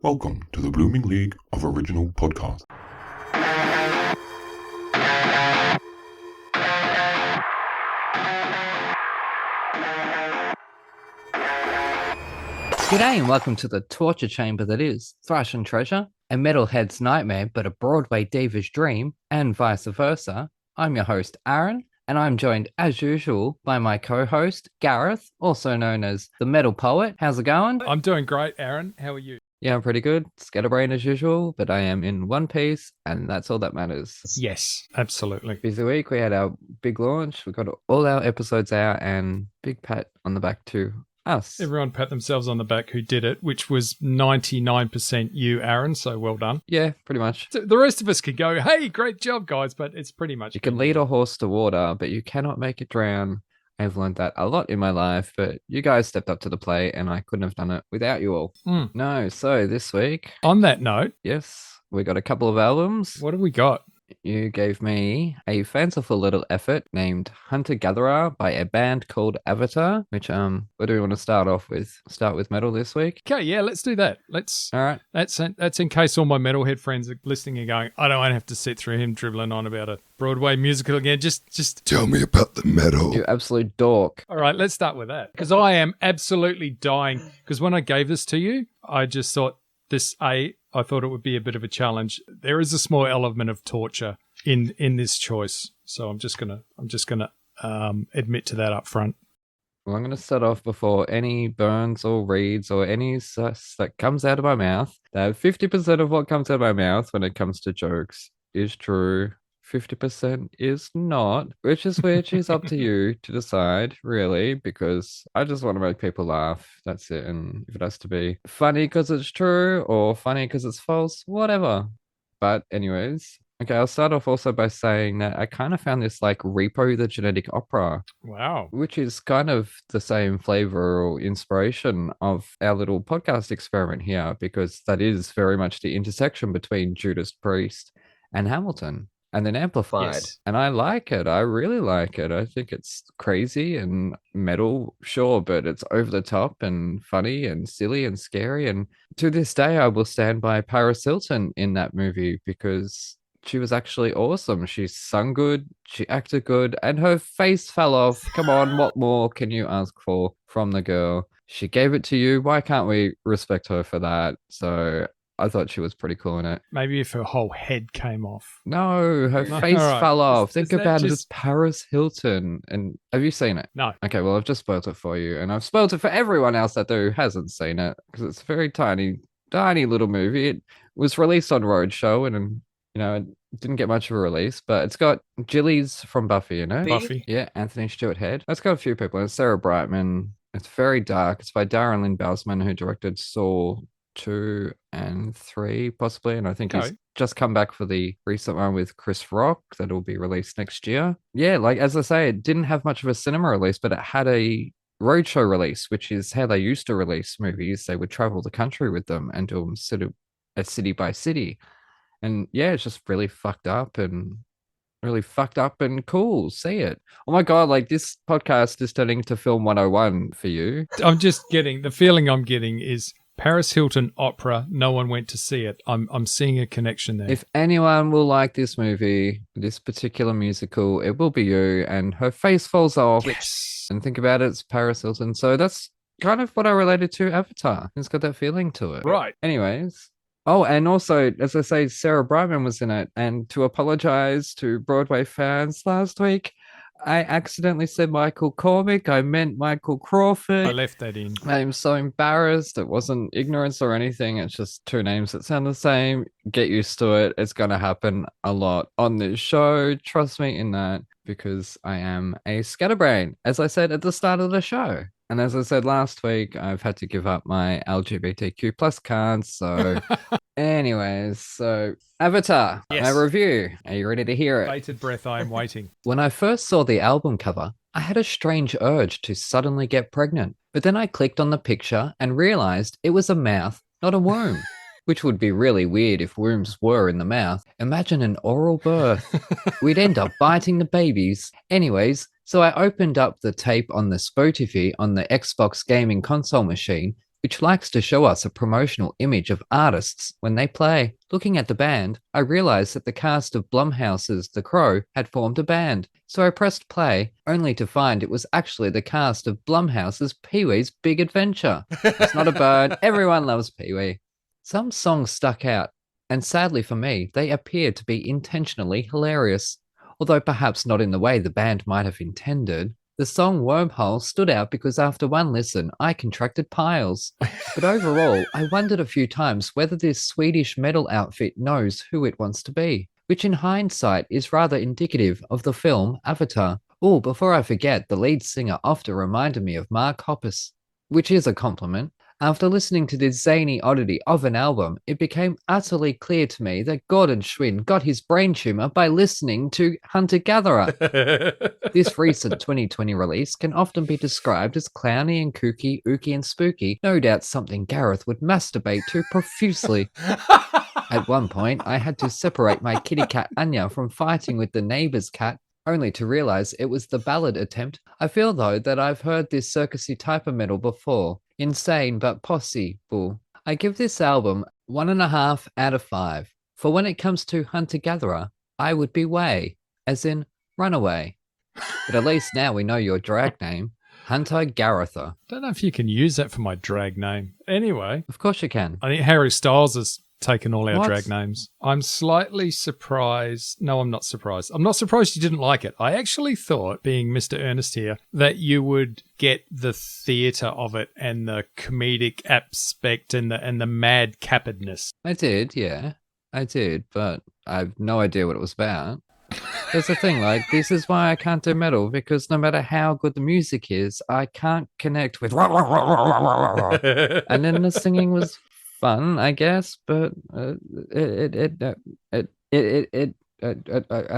Welcome to the Blooming League of Original Podcast. G'day and welcome to the torture chamber that is Thrash and Treasure, a metalhead's nightmare but a Broadway diva's dream, and vice versa. I'm your host, Aaron, and I'm joined, as usual, by my co-host, Gareth, also known as the Metal Poet. How's it going? I'm doing great, Aaron. How are you? Yeah, I'm pretty good. Scatterbrain as usual, but I am in one piece, and that's all that matters. Yes, absolutely. Busy week. We had our big launch. We got all our episodes out, and big pat on the back to us. Everyone pat themselves on the back who did it, which was 99% you, Aaron, so well done. Yeah, pretty much. So the rest of us could go, hey, great job, guys, but it's pretty much... You can lead a horse to water, but you cannot make it drown. I've learned that a lot in my life, but you guys stepped up to the plate, and I couldn't have done it without you all. No, so this week... On that note... Yes, we got a couple of albums. What have we got? You gave me a fanciful little effort named Hunter Gatherer by a band called Avatar, which where do we want to start off with? Start with metal this week? Okay, yeah, let's do that. All right. That's in case all my metalhead friends are listening and going, I don't have to sit through him dribbling on about a Broadway musical again. Just Tell me about the metal. You absolute dork. All right, let's start with that. Because I am absolutely dying. Because when I gave this to you, I just thought I thought it would be a bit of a challenge. There is a small element of torture in this choice, so I'm just gonna admit to that up front. Well, I'm going to start off before any burns or reads or any sus that comes out of my mouth. That 50% of what comes out of my mouth when it comes to jokes is true. 50% is not, which is up to you to decide, really, because I just want to make people laugh. That's it. And if it has to be funny because it's true or funny because it's false, whatever. But anyways, okay, I'll start off also by saying that I kind of found this like Repo the Genetic Opera. Wow. Which is kind of the same flavor or inspiration of our little podcast experiment here, because that is very much the intersection between Judas Priest and Hamilton. And then amplified. Yes. And I like it. I really like it. I think it's crazy and metal, sure, but it's over the top and funny and silly and scary. And to this day, I will stand by Paris Hilton in that movie because she was actually awesome. She sung good, she acted good, and her face fell off. Come on, what more can you ask for from the girl? She gave it to you. Why can't we respect her for that? So I thought she was pretty cool in it. Maybe if her whole head came off. No, her face right. fell off. Think that about it just- as Paris Hilton. And have you seen it? No. Okay, well, I've just spoiled it for you. And I've spoiled it for everyone else that who hasn't seen it because it's a very tiny little movie. It was released on Roadshow and, it didn't get much of a release, but it's got Gillies from Buffy, Buffy. Yeah, Anthony Stewart Head. It's got a few people. It's Sarah Brightman. It's very dark. It's by Darren Lynn Bousman, who directed Saw 2 and 3 possibly, and I think he's just come back for the recent one with Chris Rock that will be released next year. Yeah, like as I say, it didn't have much of a cinema release, but it had a roadshow release, which is how they used to release movies. They would travel the country with them and do them sort of city by city. And yeah, it's just really fucked up and cool. See it. Oh my God, like this podcast is turning into Film 101 for you. The feeling I'm getting is Paris Hilton opera. No one went to see it. I'm seeing a connection there. If anyone will like this movie, this particular musical, it will be you. And her face falls off. Yes. And think about it, it's Paris Hilton. So that's kind of what I related to Avatar. It's got that feeling to it. Right. Anyways. Oh, and also, as I say, Sarah Brightman was in it. And to apologize to Broadway fans last week, I accidentally said Michael Cormick. I meant Michael Crawford. I left that in. I'm so embarrassed. It wasn't ignorance or anything. It's just two names that sound the same. Get used to it. It's going to happen a lot on this show. Trust me in that, because I am a scatterbrain, as I said at the start of the show. And as I said last week, I've had to give up my LGBTQ plus cards. So anyways, so Avatar, Yes. my review. Are you ready to hear it? Bated breath, I am waiting. When I first saw the album cover, I had a strange urge to suddenly get pregnant. But then I clicked on the picture and realized it was a mouth, not a womb. Which would be really weird if wombs were in the mouth. Imagine an oral birth. We'd end up biting the babies. Anyways, so I opened up the tape on the Spotify on the Xbox gaming console machine, which likes to show us a promotional image of artists when they play. Looking at the band, I realized that the cast of Blumhouse's The Crow had formed a band, so I pressed play, only to find it was actually the cast of Blumhouse's Pee-wee's Big Adventure. It's not a bird, everyone loves Pee-wee. Some songs stuck out, and sadly for me, they appeared to be intentionally hilarious, although perhaps not in the way the band might have intended. The song Wormhole stood out because after one listen, I contracted piles. But overall, I wondered a few times whether this Swedish metal outfit knows who it wants to be, which in hindsight is rather indicative of the film Avatar. Oh, before I forget, the lead singer often reminded me of Mark Hoppus, which is a compliment. After listening to this zany oddity of an album, it became utterly clear to me that Gordon Schwinn got his brain tumor by listening to Hunter-Gatherer. This recent 2020 release can often be described as clowny and kooky, ooky and spooky, no doubt something Gareth would masturbate to profusely. At one point, I had to separate my kitty cat Anya from fighting with the neighbor's cat, only to realize it was the ballad attempt. I feel, though, that I've heard this circusy type of metal before. Insane but possible. I give this album 1.5 out of 5. For when it comes to Hunter-Gatherer, I would be way, as in runaway. But at least now we know your drag name, Hunter-Garether. Don't know if you can use that for my drag name. Anyway, Of course you can. I think Harry Styles has taken all our What? drag names. I'm slightly surprised. No, I'm not surprised. I'm not surprised you didn't like it. I actually thought, being Mr. Ernest here, that you would get the theatre of it and the comedic aspect and the mad cappedness. I did, yeah. I did, but I have no idea what it was about. There's the thing, like, this is why I can't do metal, because no matter how good the music is, I can't connect with and then the singing was fun, I guess, but I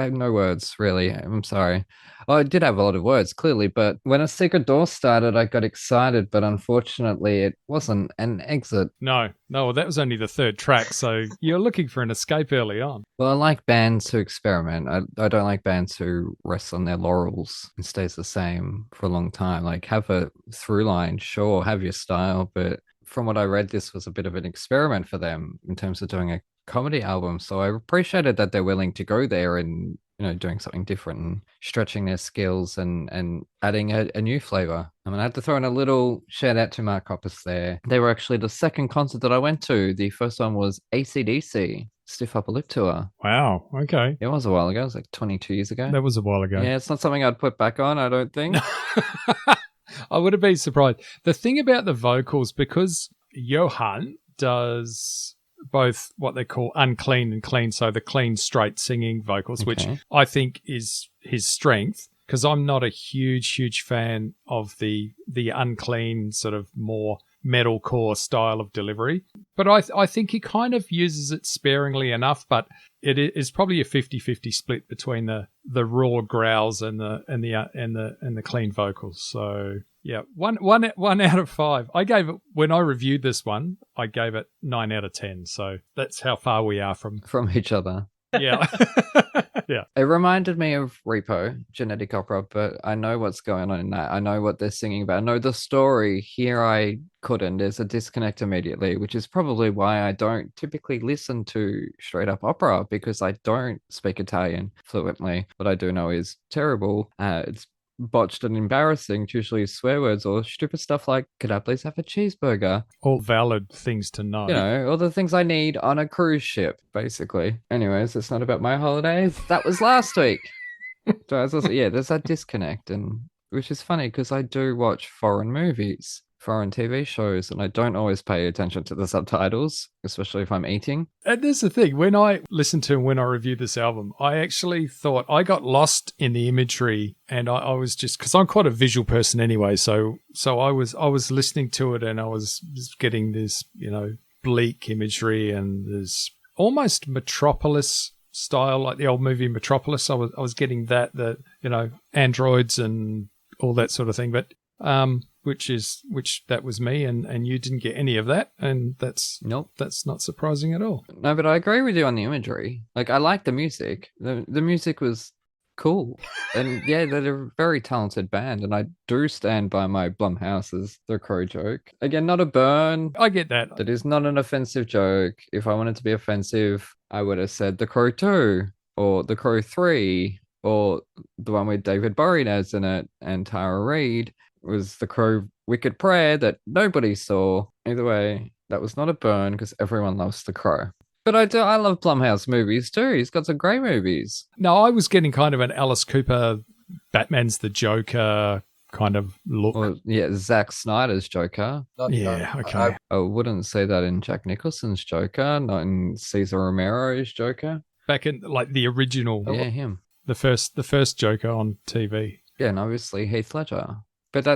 have no words, really. I'm sorry. Well, I did have a lot of words, clearly, but when A Secret Door started, I got excited, but unfortunately, it wasn't an exit. No, that was only the third track, so you're looking for an escape early on. Well, I like bands who experiment. I don't like bands who rest on their laurels and stays the same for a long time. Like, have a through line, sure, have your style, but from what I read, this was a bit of an experiment for them in terms of doing a comedy album. So I appreciated that they're willing to go there and, doing something different and stretching their skills and adding a new flavor. I mean, I had to throw in a little shout out to Mark Hoppus there. They were actually the second concert that I went to. The first one was AC/DC, Stiff Upper Lip Tour. Wow, okay. It was a while ago. It was like 22 years ago. That was a while ago. Yeah, it's not something I'd put back on, I don't think. I would have been surprised. The thing about the vocals, because Johan does both what they call unclean and clean, so the clean, straight singing vocals, which Okay. I think is his strength, because I'm not a huge fan of the unclean sort of more metalcore style of delivery. But I think he kind of uses it sparingly enough, but it is probably a 50-50 split between the raw growls and the clean vocals. So yeah, one out of 5. I gave it, when I reviewed this one, I gave it 9 out of 10. So that's how far we are from From each other. yeah. Yeah. It reminded me of Repo, Genetic Opera, but I know what's going on in that. I know what they're singing about. I know the story. Here I couldn't. There's a disconnect immediately, which is probably why I don't typically listen to straight up opera, because I don't speak Italian fluently. What I do know is terrible. It's botched and embarrassing. It's usually swear words or stupid stuff like, could I please have a cheeseburger? All valid things to know. All the things I need on a cruise ship, basically. Anyways, it's not about my holidays. That was last week. So there's that disconnect, and which is funny because I do watch foreign movies, foreign TV shows, and I don't always pay attention to the subtitles, especially if I'm eating. And there's the thing, when I listened to and when I reviewed this album, I actually thought I got lost in the imagery, and I was just, because I'm quite a visual person anyway, so I was listening to it and I was just getting this, bleak imagery and this almost Metropolis style, like the old movie Metropolis. I was getting that androids and all that sort of thing, but which that was me, and you didn't get any of that, and that's not surprising at all. No, but I agree with you on the imagery. Like, I like the music. The music was cool. And yeah, they're a very talented band, and I do stand by my Blumhouse's The Crow joke. Again, not a burn. I get that. That is not an offensive joke. If I wanted to be offensive, I would have said The Crow 2 or The Crow 3 or the one with David Boreanaz in it and Tara Reid was The Crow Wicked Prayer that nobody saw. Either way, that was not a burn because everyone loves The Crow. But I love Blumhouse movies too. He's got some great movies. No, I was getting kind of an Alice Cooper, Batman's the Joker kind of look. Well, yeah, Zack Snyder's Joker. Okay. I wouldn't say that in Jack Nicholson's Joker, not in Cesar Romero's Joker. Back in like the original, Yeah, him. the first Joker on TV. Yeah, and obviously Heath Ledger. But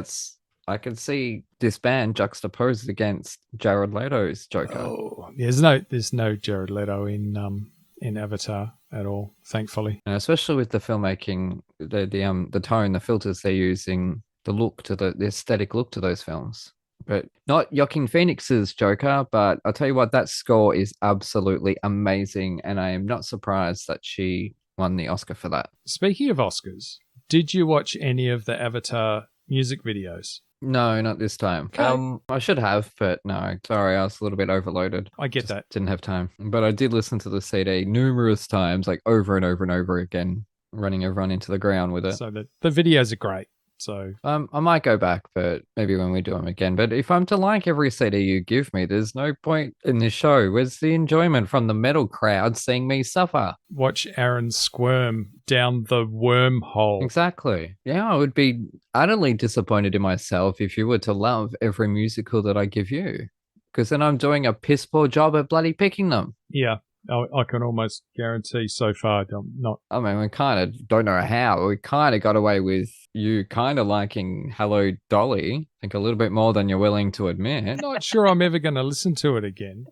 I can see this band juxtaposed against Jared Leto's Joker. Oh, there's no Jared Leto in Avatar at all, thankfully. And especially with the filmmaking, the tone, the filters they're using, the aesthetic look to those films. But not Joaquin Phoenix's Joker, but I'll tell you what, that score is absolutely amazing, and I am not surprised that she won the Oscar for that. Speaking of Oscars, did you watch any of the Avatar music videos? No, not this time. Okay. I should have, but no. Sorry, I was a little bit overloaded. I get that. Didn't have time. But I did listen to the CD numerous times, like over and over and over again, running everyone into the ground with it. So the videos are great. So I might go back, but maybe when we do them again. But if I'm to like every CD you give me, there's no point in this show. Where's the enjoyment from the metal crowd seeing me suffer? watch Aaron squirm down the wormhole. Exactly. Yeah, I would be utterly disappointed in myself if you were to love every musical that I give you, because then I'm doing a piss poor job at bloody picking them. Yeah, I can almost guarantee so far I'm not. I mean, we kind of don't know how. We kind of got away with you kind of liking Hello Dolly, I think a little bit more than you're willing to admit. Not sure I'm ever going to listen to it again.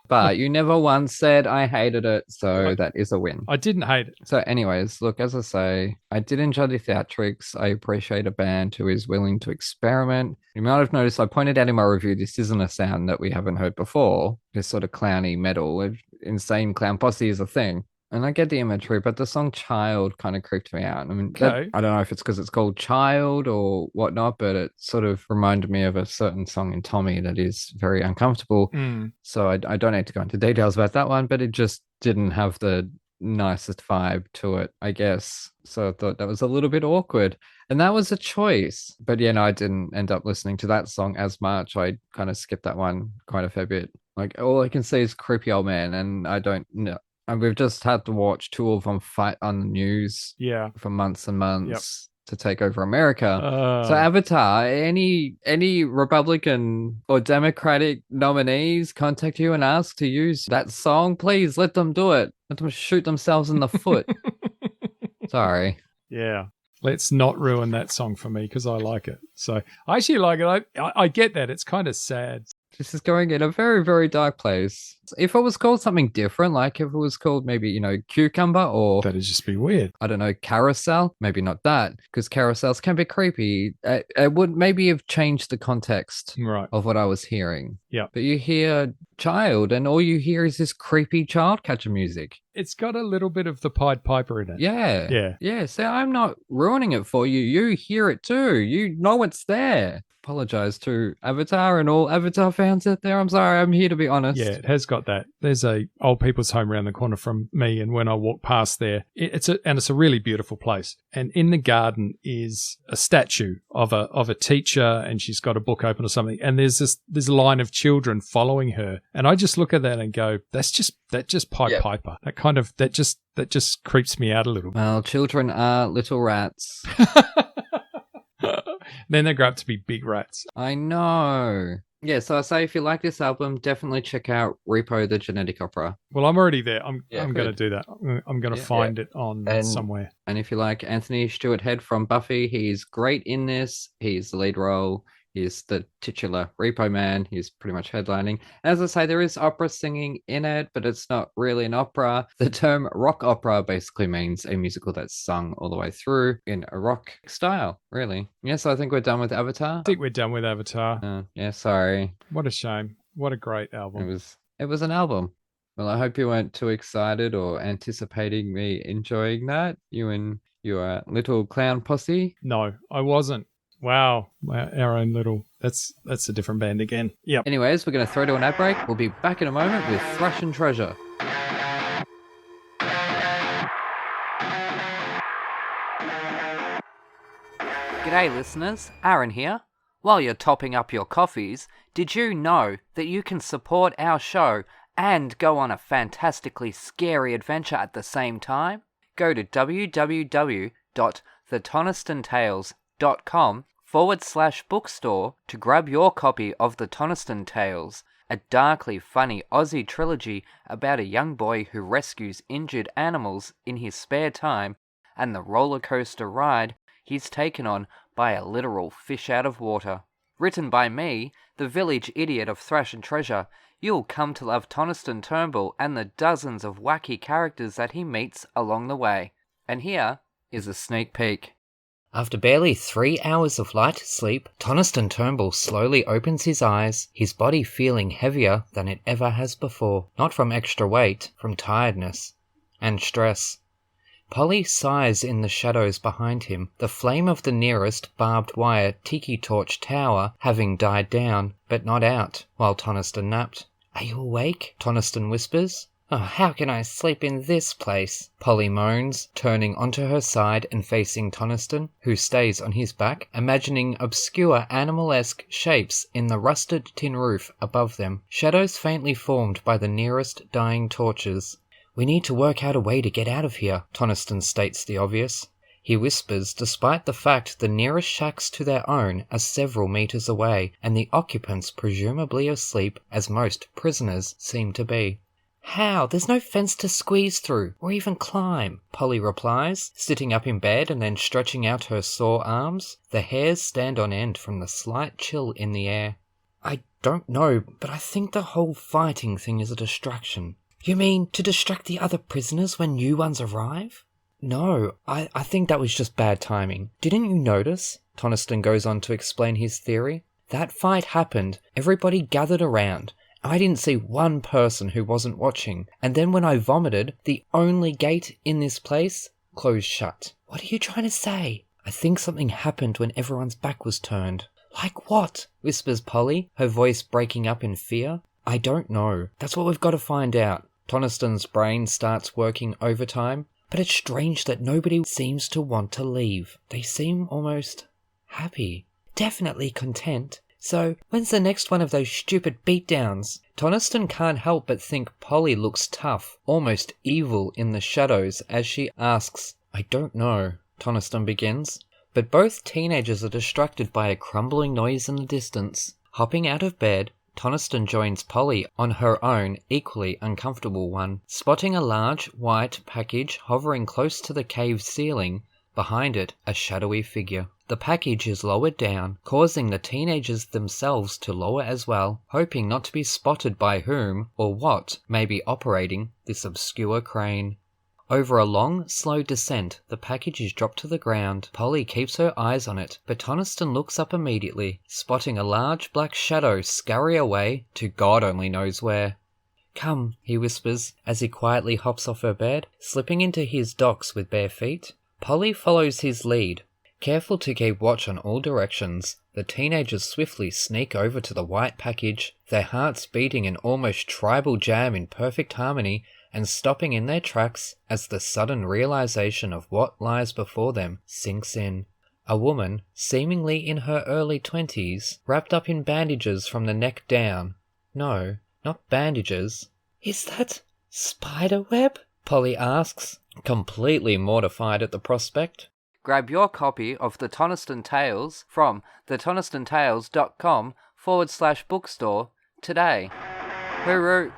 But you never once said I hated it, so that is a win. I didn't hate it. So anyways, look, as I say, I did enjoy the theatrics. I appreciate a band who is willing to experiment. You might have noticed I pointed out in my review, this isn't a sound that we haven't heard before. This sort of clowny metal. Insane clown posse is a thing. And I get the imagery, but the song Child kind of creeped me out. I mean, Okay. I don't know if it's because it's called Child or whatnot, but it sort of reminded me of a certain song in Tommy that is very uncomfortable. So I don't need to go into details about that one, but it just didn't have the nicest vibe to it, I guess. So I thought that was a little bit awkward. And that was a choice. But yeah, no, I didn't end up listening to that song as much. I kind of skipped that one quite a fair bit. Like, all I can say is Creepy Old Man, and I don't know. And we've just had to watch two of them fight on the news for months and months to take over America. So Avatar, any Republican or Democratic nominees contact you and ask to use that song, please let them do it. Let them shoot themselves in the foot. Sorry. Yeah. Let's not ruin that song for me because I like it. So I actually like it. I get that. It's kind of sad. This is going in a very, very dark place. If it was called something different, like if it was called maybe, Cucumber or... That'd just be weird. I don't know, Carousel? Maybe not that, because carousels can be creepy. It would maybe have changed the context of what I was hearing. Yeah. But you hear Child, and all you hear is this creepy child catcher music. It's got a little bit of the Pied Piper in it. Yeah. Yeah. Yeah, so I'm not ruining it for you. You hear it too. You know it's there. Apologize to Avatar and all Avatar fans out there. I'm sorry, I'm here to be honest. Yeah, it has got that. There's a old people's home around the corner from me, and when I walk past there, it's a really beautiful place. And in the garden is a statue of a teacher, and she's got a book open or something. And there's a line of children following her, and I just look at that and go, that just Pied Piper. That just creeps me out a little. Well, children are little rats. Then they grow up to be big rats. I know. Yeah, so I say if you like this album, definitely check out Repo the Genetic Opera. Well, I'm already there. I'm going to good. do that. I'm going to find it on somewhere. And if you like Anthony Stewart Head from Buffy, he's great in this. He's the lead role. He's the titular Repo Man. He's pretty much headlining. As I say, there is opera singing in it, but it's not really an opera. The term rock opera basically means a musical that's sung all the way through in a rock style, really. Yeah, so I think we're done with Avatar. I think we're done with Avatar. Yeah, sorry. What a shame. What a great album. It was an album. Well, I hope you weren't too excited or anticipating me enjoying that, you and your little clown posse. No, I wasn't. Wow. Our own little... That's a different band again. Yep. Anyways, we're going to throw to an ad break. We'll be back in a moment with Thrash and Treasure. G'day listeners, Aaron here. While you're topping up your coffees, did you know that you can support our show and go on a fantastically scary adventure at the same time? Go to www.thetonistonTales.com/bookstore to grab your copy of The Toniston Tales, a darkly funny Aussie trilogy about a young boy who rescues injured animals in his spare time and the roller coaster ride he's taken on by a literal fish out of water. Written by me, the village idiot of Thrash and Treasure, you'll come to love Toniston Turnbull and the dozens of wacky characters that he meets along the way. And here is a sneak peek. After barely 3 hours of light sleep, Toniston Turnbull slowly opens his eyes, his body feeling heavier than it ever has before. Not from extra weight, from tiredness and stress. Polly sighs in the shadows behind him, the flame of the nearest barbed wire tiki torch tower having died down, but not out, while Toniston napped. "Are you awake?" Toniston whispers. "Oh, how can I sleep in this place?" Polly moans, turning onto her side and facing Toniston, who stays on his back, imagining obscure animal-esque shapes in the rusted tin roof above them, shadows faintly formed by the nearest dying torches. "We need to work out a way to get out of here," Toniston states the obvious. He whispers despite the fact the nearest shacks to their own are several meters away and the occupants presumably asleep, as most prisoners seem to be. "How? There's no fence to squeeze through or even climb," Polly replies, sitting up in bed and then stretching out her sore arms. The hairs stand on end from the slight chill in the air. "I don't know, but I think the whole fighting thing is a distraction." "You mean to distract the other prisoners when new ones arrive?" "No, I think that was just bad timing. Didn't you notice?" Toniston goes on to explain his theory. "That fight happened, everybody gathered around. I didn't see one person who wasn't watching, and then when I vomited, the only gate in this place closed shut." "What are you trying to say?" "I think something happened when everyone's back was turned." "Like what?" whispers Polly, her voice breaking up in fear. "I don't know. That's what we've got to find out." Toniston's brain starts working overtime, but it's strange that nobody seems to want to leave. They seem almost happy. Definitely content. So, when's the next one of those stupid beatdowns? Toniston can't help but think Polly looks tough, almost evil in the shadows as she asks. "I don't know," Toniston begins. But both teenagers are distracted by a crumbling noise in the distance. Hopping out of bed, Toniston joins Polly on her own, equally uncomfortable one, spotting a large, white package hovering close to the cave ceiling, behind it a shadowy figure. The package is lowered down, causing the teenagers themselves to lower as well, hoping not to be spotted by whom or what may be operating this obscure crane. Over a long, slow descent, the package is dropped to the ground. Polly keeps her eyes on it, but Toniston looks up immediately, spotting a large black shadow scurry away to God only knows where. "Come," he whispers, as he quietly hops off her bed, slipping into his docks with bare feet. Polly follows his lead. Careful to keep watch on all directions, the teenagers swiftly sneak over to the white package, their hearts beating an almost tribal jam in perfect harmony, and stopping in their tracks as the sudden realization of what lies before them sinks in. A woman, seemingly in her early 20s, wrapped up in bandages from the neck down. No, not bandages. "Is that spiderweb?" Polly asks, completely mortified at the prospect. Grab your copy of The Toniston Tales from thetonistonTales.com/bookstore today. Hooroo!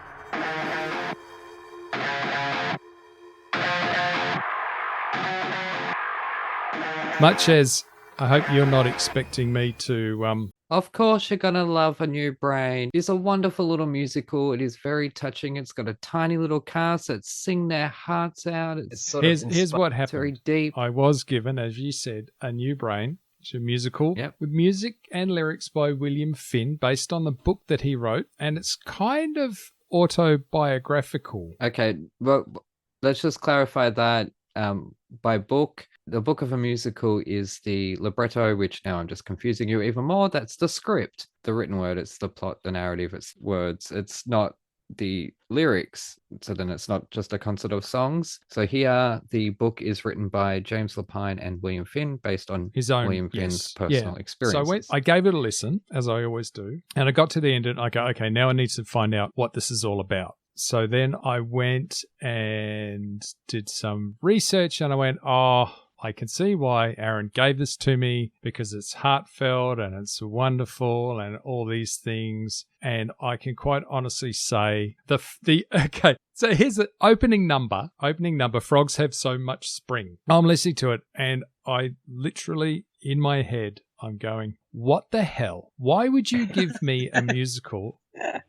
Much as I hope you're not expecting me to Of course you're gonna love A New Brain. It's a wonderful little musical. It is very touching. It's got a tiny little cast that sing their hearts out. It's here's what it's very happened. deep. I was given, as you said, A New Brain. It's a musical with music and lyrics by William Finn based on the book that he wrote. And it's kind of autobiographical. Okay, well, let's just clarify that. By book, the book of a musical is the libretto, which now I'm just confusing you even more. That's the script, the written word. It's the plot, the narrative, it's words. It's not the lyrics. So then it's not just a concert of songs. So here, the book is written by James Lapine and William Finn, based on His own William Finn's yes. personal So experiences. I gave it a listen, as I always do, and I got to the end and I go, okay, now I need to find out what this is all about. So then I went and did some research and I went, I can see why Aaron gave this to me, because it's heartfelt and it's wonderful and all these things. And I can quite honestly say okay. So here's the opening number. Frogs Have So Much Spring. I'm listening to it and I literally, in my head, I'm going, what the hell? Why would you give me a musical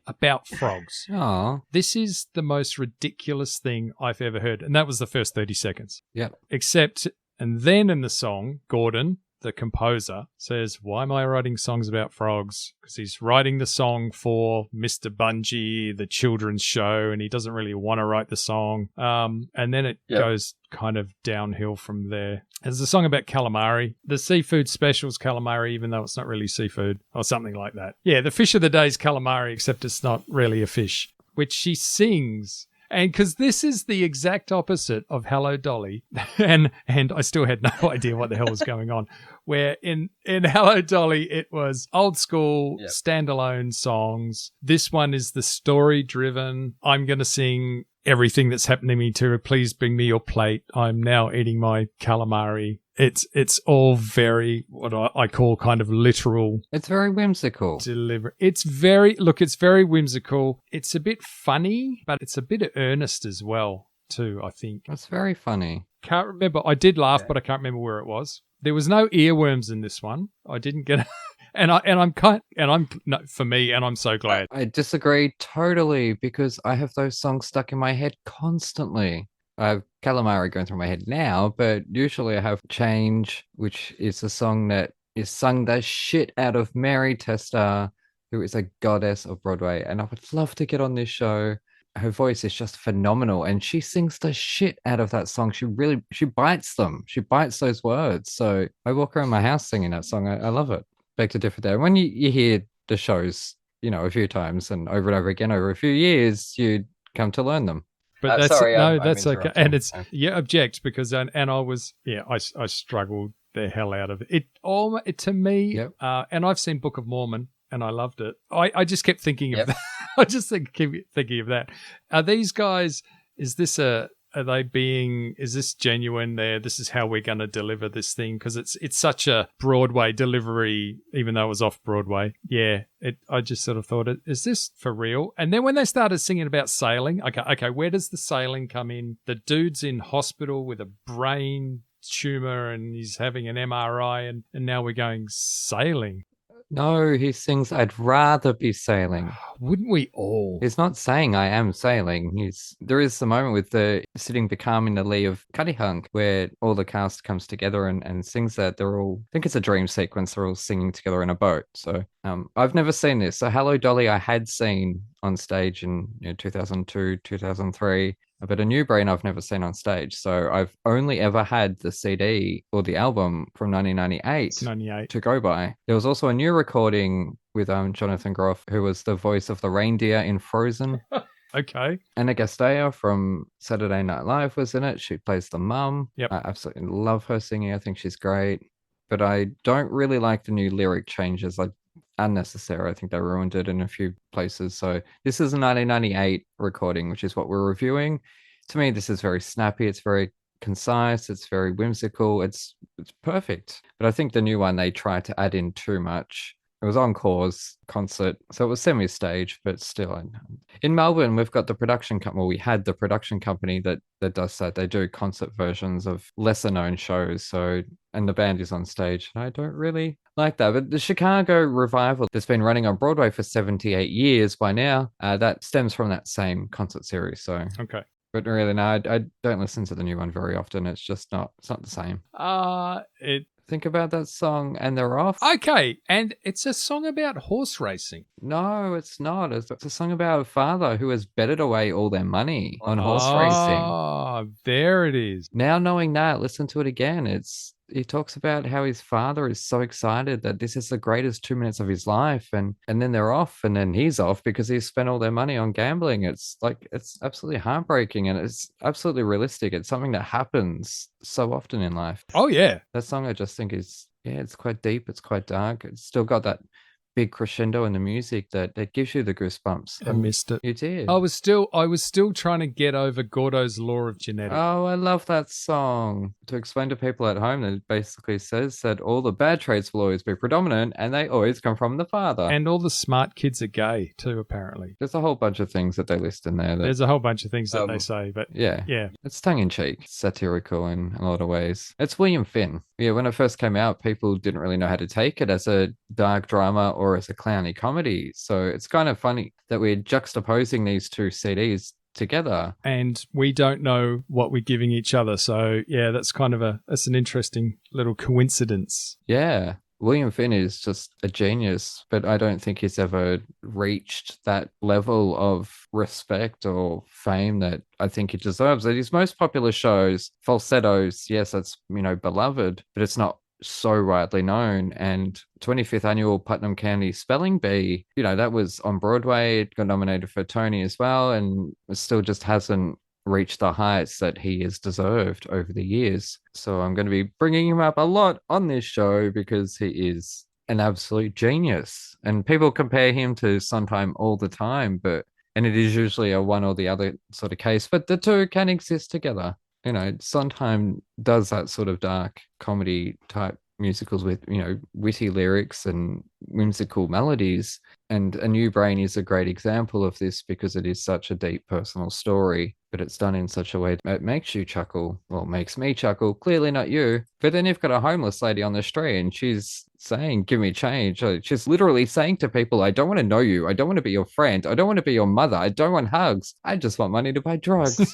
about frogs? Oh, This is the most ridiculous thing I've ever heard. And that was the first 30 seconds. yep. Except, and then in the song, Gordon, the composer, says, why am I writing songs about frogs? Because he's writing the song for Mr. Bungie, the children's show, and he doesn't really want to write the song. And then it goes kind of downhill from there. There's a song about calamari. The seafood special's calamari, even though it's not really seafood, or something like that. Yeah, the fish of the day is calamari, except it's not really a fish, which she sings. And because this is the exact opposite of Hello Dolly, and I still had no idea what the hell was going on, where in Hello Dolly it was old school standalone songs. This one is the story driven. I'm going to sing everything that's happened to me to please bring me your plate. I'm now eating my calamari. It's all very, what I call kind of literal. It's very whimsical. It's very whimsical. It's a bit funny, but it's a bit earnest as well, too, I think. It's very funny. Can't remember. I did laugh, but I can't remember where it was. There was no earworms in this one. I didn't get it. For me, and I'm so glad. I disagree totally, because I have those songs stuck in my head constantly. I have Calamari going through my head now, but usually I have Change, which is a song that is sung the shit out of Mary Testa, who is a goddess of Broadway. And I would love to get on this show. Her voice is just phenomenal, and she sings the shit out of that song. She bites them. She bites those words. So I walk around my house singing that song. I love it. Beg to differ there. When you hear the shows, a few times and over again over a few years, you come to learn them. But that's sorry, I'm that's okay. interrupting. And it's object, because and I was I struggled the hell out of it. It to me, and I've seen Book of Mormon and I loved it. I just kept thinking of that. I just keep thinking of that. Are these guys? Is this is this genuine there? This is how we're going to deliver this thing, because it's such a Broadway delivery, even though it was off Broadway. Yeah, I just sort of thought, is this for real? And then when they started singing about sailing, okay, where does the sailing come in? The dude's in hospital with a brain tumor and he's having an MRI, and now we're going sailing. No, he sings, I'd rather be sailing. Wouldn't we all? He's not saying I am sailing. There is the moment with the sitting becalm in the lee of Cuttyhunk where all the cast comes together and sings that. They're all, I think it's a dream sequence. They're all singing together in a boat. So I've never seen this. So Hello Dolly I had seen on stage in 2002, 2003. But A New Brain I've never seen on stage. So I've only ever had the CD or the album from 1998 to go by. There was also a new recording with Jonathan Groff, who was the voice of the reindeer in Frozen. Okay. Anna Gasteyer from Saturday Night Live was in it. She plays the mum. Yep. I absolutely love her singing. I think she's great. But I don't really like the new lyric changes. Like, unnecessary. I think they ruined it in a few places. So this is a 1998 recording, which is what we're reviewing. To me, this is very snappy. It's very concise. It's very whimsical. It's perfect. But I think the new one, they tried to add in too much. It was Encore's concert, so it was semi-stage, but still. In Melbourne, we've got the production company. Well, we had the production company that does that. They do concert versions of lesser-known shows. So, and the band is on stage. I don't really like that. But the Chicago revival that's been running on Broadway for 78 years by now, that stems from that same concert series. So, okay. But really, no, I don't listen to the new one very often. It's just not. It's not the same. Think about that song and they're off. Okay, and it's a song about horse racing. No, it's not. It's a song about a father who has betted away all their money on horse racing. Oh, there it is. Now knowing that, listen to it again. He talks about how his father is so excited that this is the greatest 2 minutes of his life, and then they're off, and then he's off because he's spent all their money on gambling. It's absolutely heartbreaking, and it's absolutely realistic. It's something that happens so often in life. Oh, yeah. That song I just think is, it's quite deep, it's quite dark. It's still got that big crescendo in the music that gives you the goosebumps. I missed it. You did. I was still trying to get over Gordo's law of genetics. Oh, I love that song. To explain to people at home, that it basically says that all the bad traits will always be predominant and they always come from the father. And all the smart kids are gay too, apparently. There's a whole bunch of things that they list in there. There's a whole bunch of things that they say, but yeah. It's tongue-in-cheek, satirical in a lot of ways. It's William Finn. Yeah, when it first came out, people didn't really know how to take it as a dark drama or as a clowny comedy. So it's kind of funny that we're juxtaposing these two CDs together. And we don't know what we're giving each other. So, yeah, that's an interesting little coincidence. Yeah. William Finn is just a genius, but I don't think he's ever reached that level of respect or fame that I think he deserves. At his most popular shows, Falsettos, yes, that's, beloved, but it's not so widely known. And 25th annual Putnam County Spelling Bee, that was on Broadway. It got nominated for a Tony as well, and it still just hasn't reached the heights that he has deserved over the years. So I'm going to be bringing him up a lot on this show because he is an absolute genius. And people compare him to Sondheim all the time, and it is usually a one or the other sort of case, but the two can exist together. Sondheim does that sort of dark comedy type musicals with, witty lyrics and whimsical melodies. And A New Brain is a great example of this because it is such a deep personal story, but it's done in such a way that makes you chuckle. Well, makes me chuckle, clearly not you. But then you've got a homeless lady on the street and she's saying, give me change. She's literally saying to people, I don't want to know you. I don't want to be your friend. I don't want to be your mother. I don't want hugs. I just want money to buy drugs.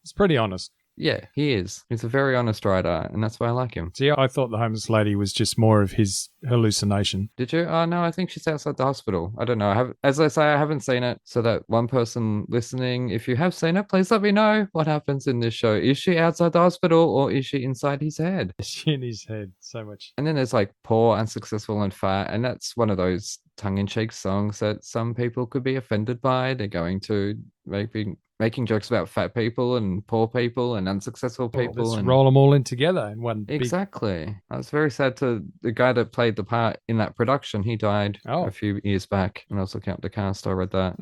It's pretty honest. Yeah, he is. He's a very honest writer, and that's why I like him. See, I thought the homeless lady was just more of his hallucination. Did you? Oh, no, I think she's outside the hospital. I don't know. As I say, I haven't seen it. So that one person listening, if you have seen it, please let me know what happens in this show. Is she outside the hospital or is she inside his head? Is she in his head? So much. And then there's like Poor, Unsuccessful, and Fat, and that's one of those tongue-in-cheek songs that some people could be offended by. They're going to maybe making jokes about fat people and poor people and unsuccessful people. Let's roll them all in together in one. Exactly. I was very sad to the guy that played the part in that production. He died a few years back, and I was looking up the cast. I read that.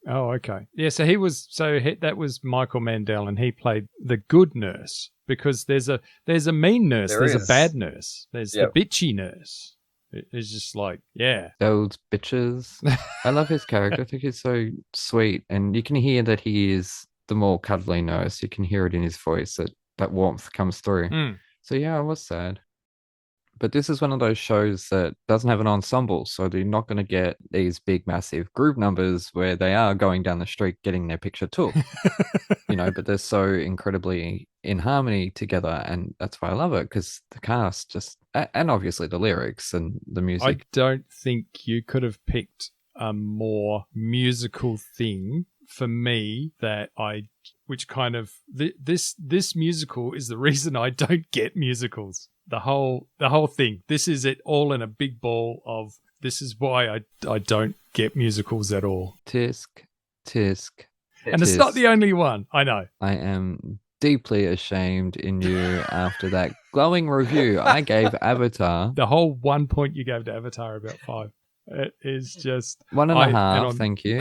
Oh, okay. Yeah. So that was Michael Mandel, and he played the good nurse because there's a mean nurse, there's a bad nurse, there's the bitchy nurse. It's just like, yeah. Those bitches. I love his character. I think he's so sweet. And you can hear that he is the more cuddly nurse. You can hear it in his voice that warmth comes through. So yeah, I was sad. But this is one of those shows that doesn't have an ensemble. So they're not going to get these big, massive group numbers where they are going down the street getting their picture took. But they're so incredibly in harmony together. And that's why I love it, because the cast just, and obviously the lyrics and the music. I don't think you could have picked a more musical thing for me this musical is the reason I don't get musicals. The whole thing. This is it all in a big ball of, this is why I don't get musicals at all. Tisk, tisk. And it's not the only one. I know. I am deeply ashamed in you after that glowing review I gave Avatar. The whole 1 point you gave to Avatar, about 5. It is just 1.5. Thank you.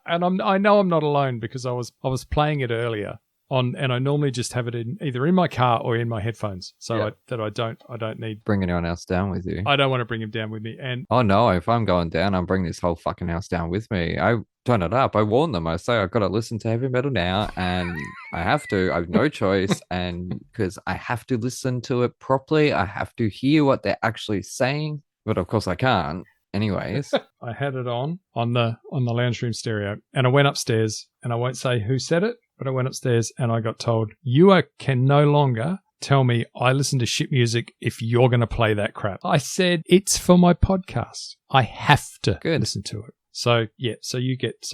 And I know I'm not alone because I was playing it earlier and I normally just have it either in my car or in my headphones, so I don't need bring anyone else down with you. I don't want to bring him down with me. And oh no, if I'm going down, I'm bringing this whole fucking house down with me. I turn it up. I warn them. I say I've got to listen to heavy metal now, and I have to. I have no choice, and because I have to listen to it properly, I have to hear what they're actually saying. But of course, I can't. Anyways, I had it on the lounge room stereo, and I went upstairs, and I won't say who said it, but I went upstairs and I got told, you can no longer tell me I listen to shit music if you're going to play that crap. I said, it's for my podcast. I have to listen to it. So, yeah, so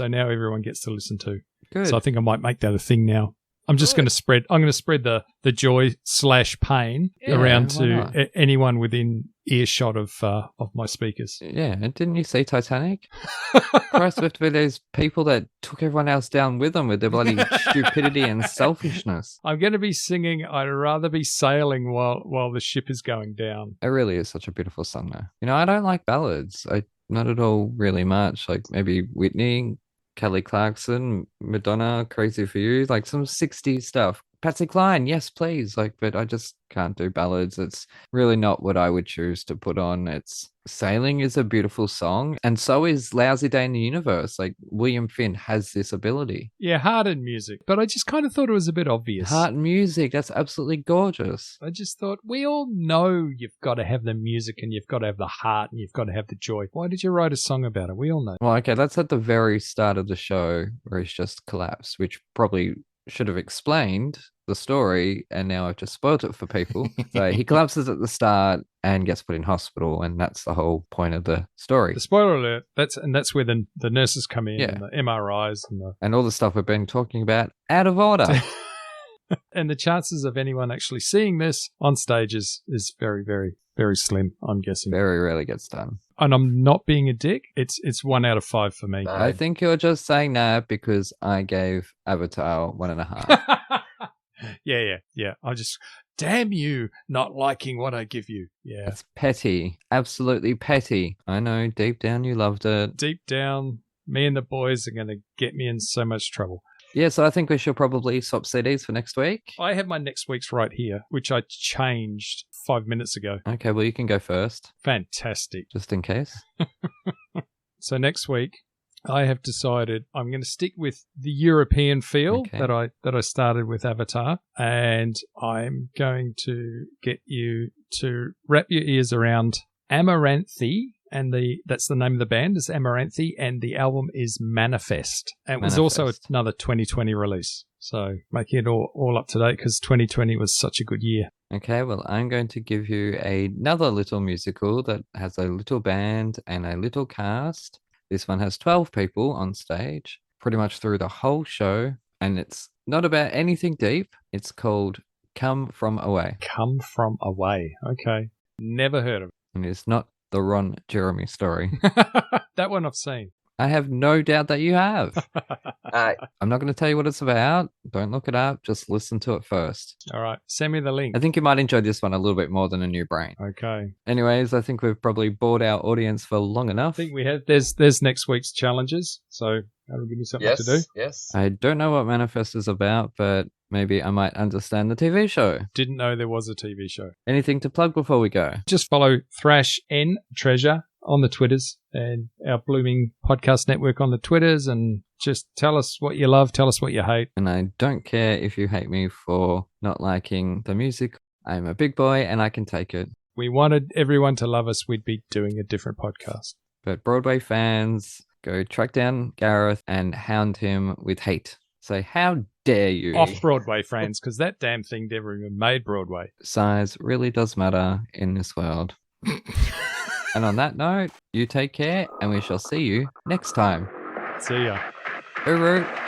now everyone gets to listen to. Good. So I think I might make that a thing now. I'm just going to spread the joy/pain around to anyone within earshot of my speakers. Yeah, and didn't you see Titanic? Christ, we have to be those people that took everyone else down with them with their bloody stupidity and selfishness. I'm going to be singing I'd rather be sailing while the ship is going down. It really is such a beautiful song, though. You know, I don't like ballads. Not at all really much. Like maybe Whitney, Kelly Clarkson, Madonna, Crazy for You, like some 60s stuff. Patsy Cline, yes, please. But I just can't do ballads. It's really not what I would choose to put on. Sailing is a beautiful song, and so is Lousy Day in the Universe. Like William Finn has this ability. Yeah, heart and music. But I just kind of thought it was a bit obvious. Heart and music, that's absolutely gorgeous. I just thought, we all know you've got to have the music and you've got to have the heart and you've got to have the joy. Why did you write a song about it? We all know. Well, okay, that's at the very start of the show where he's just collapsed, which probably should have explained the story, and now I've just spoiled it for people. So he collapses at the start and gets put in hospital, and that's the whole point of the story. The spoiler alert, that's where the nurses come in, and the MRIs and all the stuff we've been talking about out of order. And the chances of anyone actually seeing this on stage is very, very, very slim, I'm guessing. Very rarely gets done. And I'm not being a dick. It's 1 out of 5 for me. I think you're just saying that because I gave Avatar 1.5. Yeah. I just, damn you, not liking what I give you. Yeah. It's petty. Absolutely petty. I know, deep down you loved it. Deep down, me and the boys are going to get me in so much trouble. Yeah, so I think we should probably swap CDs for next week. I have my next week's right here, which I changed 5 minutes ago. Okay, well, you can go first. Fantastic. Just in case. So next week, I have decided I'm going to stick with the European feel that I started with Avatar, and I'm going to get you to wrap your ears around Amaranthi, and that's the name of the band is Amaranthi, and the album is Manifest. And it was also another 2020 release, so making it all up to date because 2020 was such a good year. Okay, well, I'm going to give you another little musical that has a little band and a little cast. This one has 12 people on stage, pretty much through the whole show, and it's not about anything deep. It's called Come From Away. Come From Away. Okay. Never heard of it. And it's not the Ron Jeremy story. That one I've seen. I have no doubt that you have. I'm not going to tell you what it's about. Don't look it up. Just listen to it first. All right. Send me the link. I think you might enjoy this one a little bit more than A New Brain. Okay. Anyways, I think we've probably bored our audience for long enough. I think we have. There's next week's challenges, so that'll give me something to do. Yes. I don't know what Manifest is about, but maybe I might understand the TV show. Didn't know there was a TV show. Anything to plug before we go? Just follow Thrash N Treasure on the Twitters and our Blooming Podcast Network on the Twitters, and just tell us what you love, tell us what you hate. And I don't care if you hate me for not liking the music. I'm a big boy and I can take it. We wanted everyone to love us, we'd be doing a different podcast. But Broadway fans, go track down Gareth and hound him with hate. Say, how dare you? Off-Broadway fans, because that damn thing never even made Broadway. Size really does matter in this world. And on that note, you take care, and we shall see you next time. See ya. Hooroo.